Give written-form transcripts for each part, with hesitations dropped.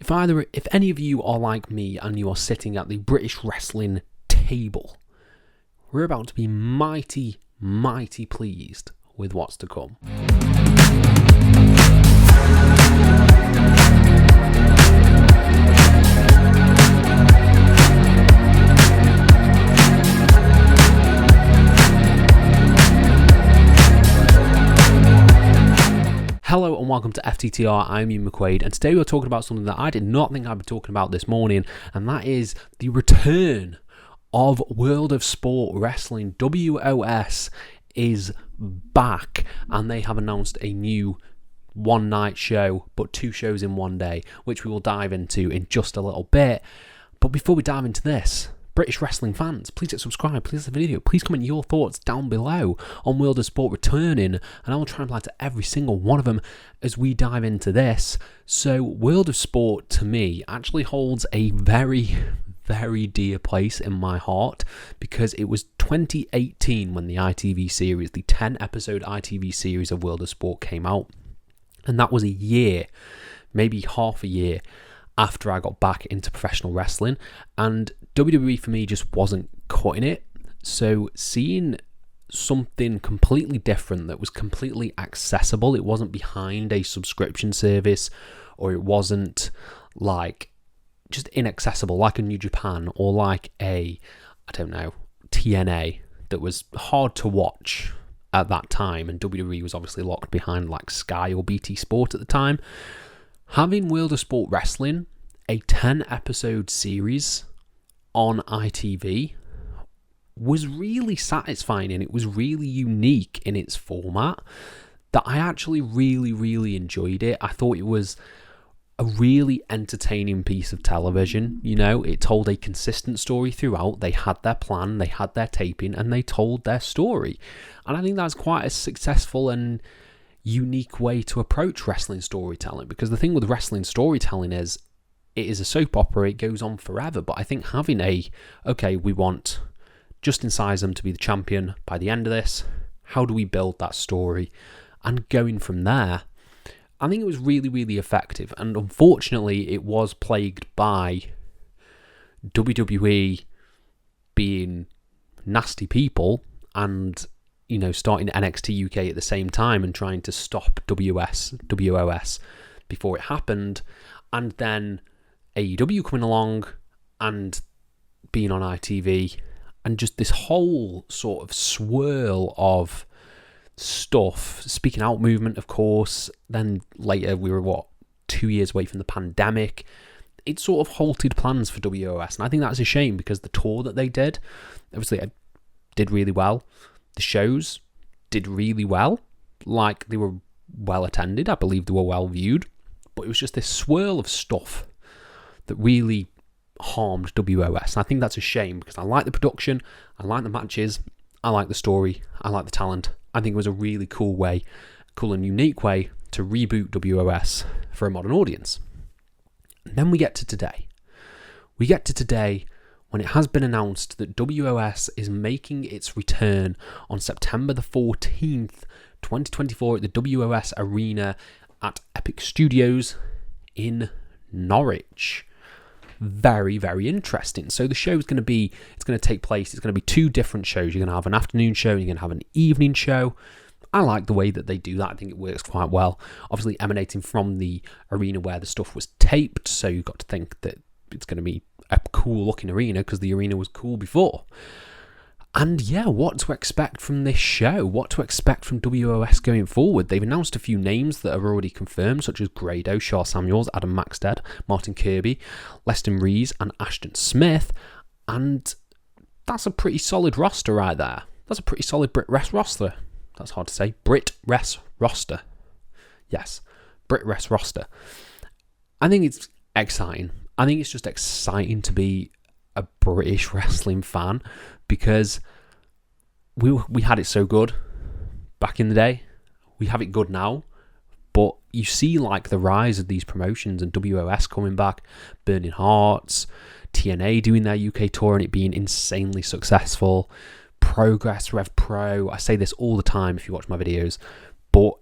If any of you are like me and you are sitting at the British wrestling table, we're about to be mighty, mighty pleased with what's to come. Hello and welcome to FTTR, I'm Ian McQuaid, and today we're talking about something that I did not think I'd be talking about this morning, and that is the return of World of Sport Wrestling. WOS is back, and they have announced a new one-night show, but 2 shows in one day, which we will dive into in just a little bit. But before we dive into this, British wrestling fans, please hit subscribe, please like the video, please comment your thoughts down below on World of Sport returning, and I will try and reply to every single one of them as we dive into this. So World of Sport, to me, actually holds a very, very dear place in my heart, because it was 2018 when the ITV series, the 10-episode ITV series of World of Sport came out, and that was a year, maybe half a year, after I got back into professional wrestling, and WWE for me just wasn't cutting it. So seeing something completely different that was completely accessible, it wasn't behind a subscription service, or it wasn't like just inaccessible like a New Japan or like a, I don't know, TNA that was hard to watch at that time, and WWE was obviously locked behind like Sky or BT Sport at the time. Having World of Sport Wrestling, a 10-episode series on ITV, was really satisfying, and it was really unique in its format, that I actually really, really enjoyed it. I thought it was a really entertaining piece of television. You know, it told a consistent story throughout. They had their plan, they had their taping, and they told their story. And I think that's quite a successful and unique way to approach wrestling storytelling, because the thing with wrestling storytelling is it is a soap opera, it goes on forever. But I think having we want Justin Sizem to be the champion by the end of this, how do we build that story, and going from there, I think it was really, really effective. And unfortunately, it was plagued by WWE being nasty people and, you know, starting NXT UK at the same time and trying to stop WOS before it happened, and then AEW coming along and being on ITV, and just this whole sort of swirl of stuff. Speaking Out movement, of course. Then later we were 2 years away from the pandemic. It sort of halted plans for WOS, and I think that's a shame, because the tour that they did, obviously, it did really well. The shows did really well. Like, they were well attended. I believe they were well viewed. But it was just this swirl of stuff that really harmed WOS. And I think that's a shame, because I like the production, I like the matches, I like the story, I like the talent. I think it was a really cool and unique way to reboot WOS for a modern audience. And then we get to today. We get to today when it has been announced that WOS is making its return on September the 14th, 2024 at the WOS Arena at Epic Studios in Norwich. Very, very interesting. So the show is going to take place, it's going to be 2 different shows. You're going to have an afternoon show and you're going to have an evening show. I like the way that they do that. I think it works quite well. Obviously emanating from the arena where the stuff was taped, so you've got to think that it's going to be a cool looking arena, because the arena was cool before. And yeah, what to expect from this show? What to expect from WOS going forward? They've announced a few names that are already confirmed, such as Grado, Charles Samuels, Adam Maxted, Martin Kirby, Leston Rees, and Ashton Smith. And that's a pretty solid roster right there. That's a pretty solid Brit Wres roster. That's hard to say. Brit Wres roster. Yes, Brit Wres roster. I think it's exciting. I think it's just exciting to be a British wrestling fan, because we had it so good back in the day. We have it good now, but you see like the rise of these promotions, and WOS coming back, Burning Hearts, TNA doing their UK tour and it being insanely successful, Progress, Rev Pro. I say this all the time if you watch my videos, but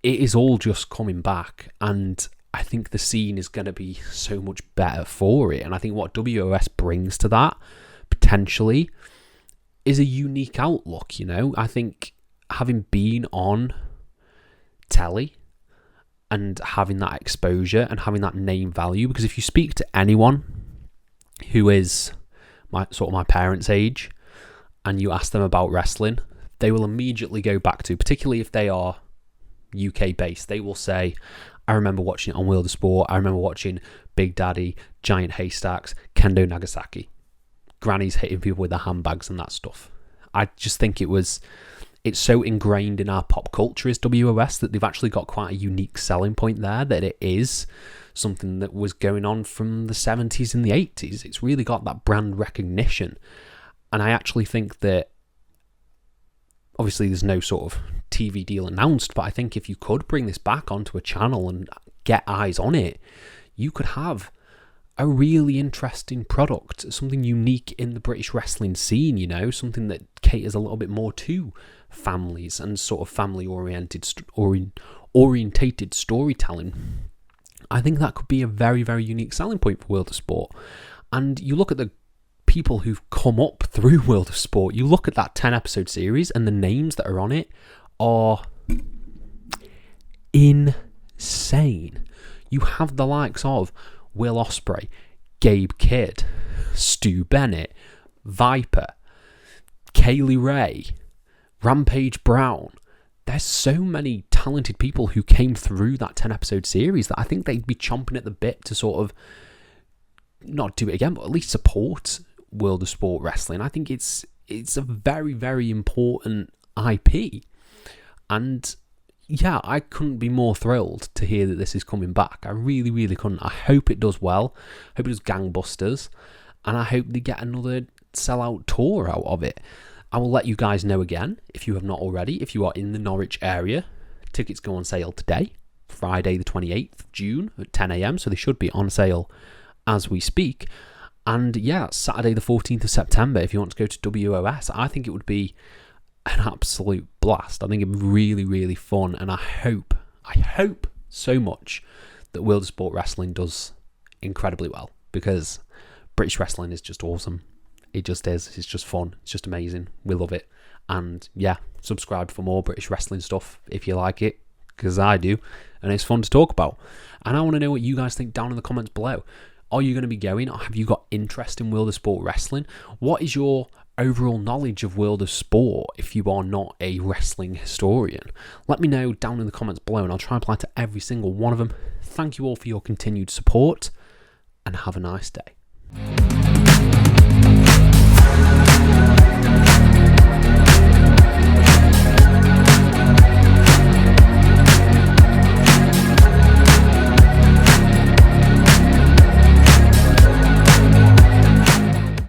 it is all just coming back, and I think the scene is going to be so much better for it. And I think what WOS brings to that, potentially, is a unique outlook, you know? I think having been on telly and having that exposure and having that name value, because if you speak to anyone who is my parents' age and you ask them about wrestling, they will immediately go back to, particularly if they are UK based, they will say, I remember watching it on World of Sport, I remember watching Big Daddy, Giant Haystacks, Kendo Nagasaki, grannies hitting people with their handbags and that stuff. I just think it's so ingrained in our pop culture as WOS that they've actually got quite a unique selling point there, that it is something that was going on from the 70s and the 80s. It's really got that brand recognition. And I actually think that, obviously there's no sort of TV deal announced, but I think if you could bring this back onto a channel and get eyes on it, you could have a really interesting product, something unique in the British wrestling scene, you know, something that caters a little bit more to families and sort of family-orientated storytelling. I think that could be a very, very unique selling point for World of Sport. And you look at the people who've come up through World of Sport, you look at that 10-episode series and the names that are on it are insane. You have the likes of Will Ospreay, Gabe Kidd, Stu Bennett, Viper, Kaylee Ray, Rampage Brown. There's so many talented people who came through that 10-episode series that I think they'd be chomping at the bit to sort of not do it again, but at least support World of Sport Wrestling. I think it's a very, very important IP. And yeah, I couldn't be more thrilled to hear that this is coming back. I really, really couldn't. I hope it does well. I hope it does gangbusters. And I hope they get another sellout tour out of it. I will let you guys know again, if you have not already, if you are in the Norwich area. Tickets go on sale today, Friday the 28th of June at 10 a.m. So they should be on sale as we speak. And yeah, Saturday the 14th of September, if you want to go to WOS, I think it would be an absolute blast. I think it'd be really, really fun. And I hope so much that World of Sport Wrestling does incredibly well, because British wrestling is just awesome. It just is. It's just fun. It's just amazing. We love it. And yeah, subscribe for more British wrestling stuff if you like it, because I do. And it's fun to talk about. And I want to know what you guys think down in the comments below. Are you going to be going, or have you got interest in World of Sport Wrestling? What is your overall knowledge of World of Sport if you are not a wrestling historian? Let me know down in the comments below, and I'll try and reply to every single one of them. Thank you all for your continued support, and have a nice day.